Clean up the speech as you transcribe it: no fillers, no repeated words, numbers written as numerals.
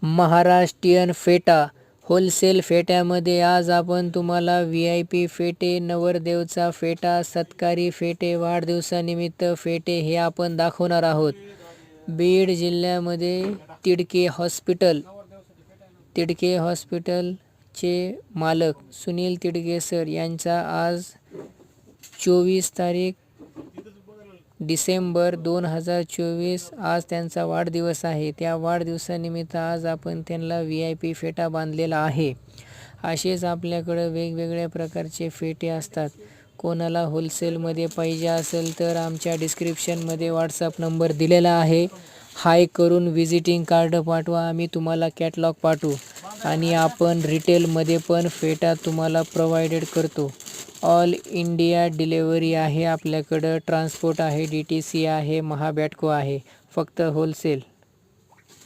महाराष्ट्रीयन फेटा होलसेल फेट्यामध्ये आज आपण तुम्हाला VIP फेटे, नवरदेवचा फेटा, सत्कारी फेटे, वाढदिवसानिमित्त फेटे हे आपण दाखवणार आहोत. बीड जिल्ह्यामध्ये तिडके हॉस्पिटलचे मालक सुनील तिडके सर यांचा आज 24 तारीख डिसेंबर 2024 आज त्यांचा वाढदिवस आहे. त्या वाढदिवसानिमित्त आज आपण त्यांना VIP फेटा बांधलेला आहे. असेच आपल्याकडं वेगवेगळ्या प्रकारचे फेटे असतात. कोणाला होलसेलमध्ये पाहिजे असेल तर आमच्या डिस्क्रिप्शनमध्ये व्हॉट्सअप नंबर दिलेला आहे. हाय करून विजिटिंग कार्ड पाठवा, आम्ही तुम्हाला कॅटलॉग पाठवू आणि आपण रिटेलमध्ये पण फेटा तुम्हाला प्रोव्हाइडेड करतो. ऑल इंडिया डिलेवरी आहे आपल्याकडं. ट्रान्सपोर्ट आहे, DTC आहे, महाबॅटको आहे. फक्त होलसेल.